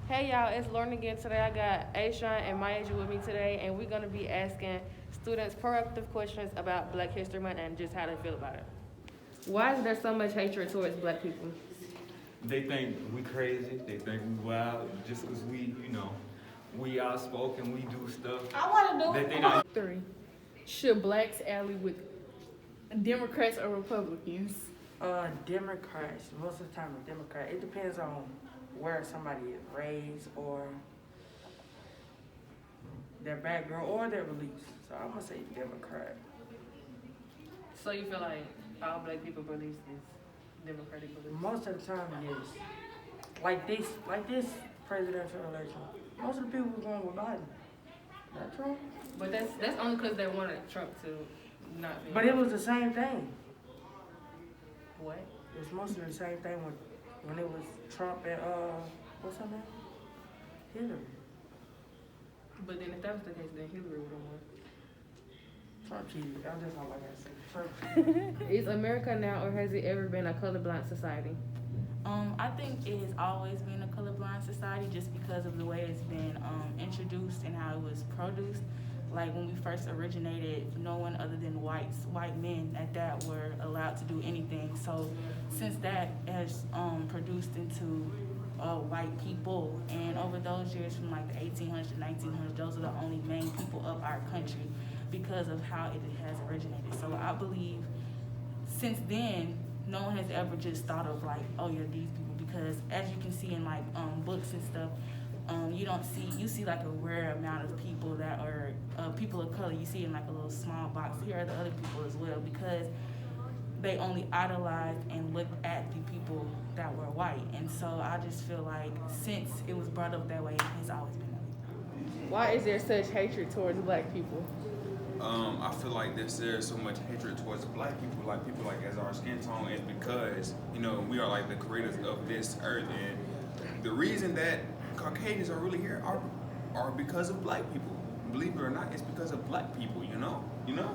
Hey y'all, it's Lauren again. Today I got Aishan and Maya with me today, and we're gonna be asking students proactive questions about Black History Month and just how they feel about it. Why is there so much hatred towards Black people? They think we crazy. They think we wild just because we outspoken. We do stuff. I want to do That it. they not. 3. Should blacks ally with Democrats or Republicans? Democrats. Most of the time, a Democrat. It depends on where somebody is raised or their background or their beliefs. So I'm gonna say Democrat. So you feel like all Black people beliefs is Democratic beliefs? Most of the time, yes. Like this presidential election. Most of the people were going with Biden. That's true. But that's only because they wanted Trump to not be. But it was the same thing. What? It was mostly the same thing when it was Trump and what's her name? Hillary. But then if that was the case, then Hillary would have won. Trump cheated. I just don't like I said. Trump cheated. Is America now or has it ever been a colorblind society? I think it has always been a colorblind society just because of the way it's been introduced and how it was produced. Like when we first originated, no one other than white men at that were allowed to do anything. So since that has produced into white people, and over those years from like the 1800s to 1900s, those are the only main people of our country because of how it has originated. So I believe since then, no one has ever just thought of like, oh yeah, these people, because as you can see in like books and stuff, you see like a rare amount of people that are people of color. You see in like a little small box. Here are the other people as well, because they only idolized and looked at the people that were white. And so I just feel like since it was brought up that way, it has always been that way. Why is there such hatred towards Black people? I feel like there's so much hatred towards Black people like as our skin tone is because, we are like the creators of this earth, and the reason that Caucasians are really here are because of Black people. Believe it or not, it's because of Black people, you know? Yeah.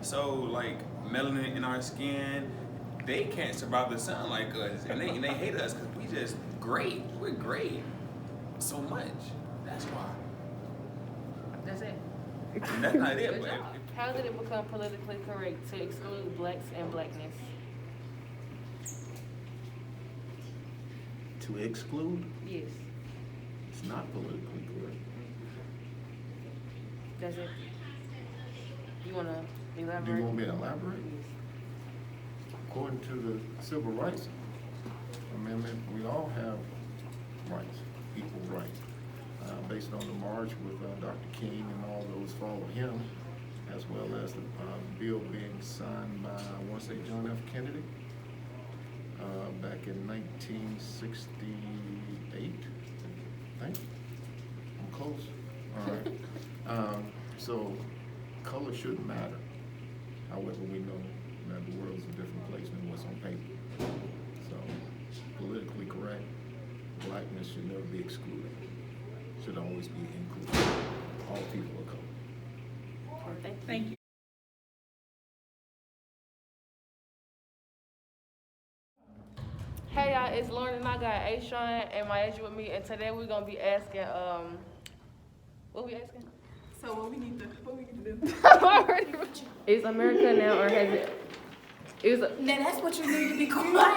So like melanin in our skin, they can't survive the sun like us, and they hate us because we just great. We're great so much. That's why. That's it. And that's not it, Good but job. How did it become politically correct to exclude blacks and blackness? To exclude? Yes. It's not politically correct. That's it. You want to Do you elaborate? want me to elaborate? According to the Civil Rights Amendment, we all have rights, equal rights. Based on the march with Dr. King and all those following him, as well as the bill being signed by, I want to say, John F. Kennedy, back in 1968, I think. I'm close. All right. So color shouldn't matter. However, we know that the world is a different place than what's on paper. So politically correct, blackness should never be excluded. Should always be included. All people of color. Thank you. Hey y'all, it's Lauren and I got Aishan and Maya with me, and today we're gonna be asking what we asking? So what we need to do? Is America now or has it? Now that's what you need to be quiet.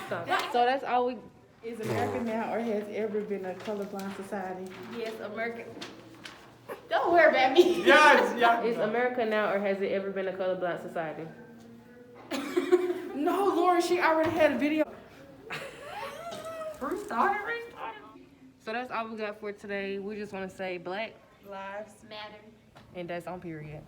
So that's all we. Is America now or has ever been a colorblind society? Yes, America. Don't worry about me. Yes. Is America now or has it ever been a colorblind society? No, Lauren, she already had a video. Restart. So that's all we got for today. We just want to say Black Lives matter. and that's on period.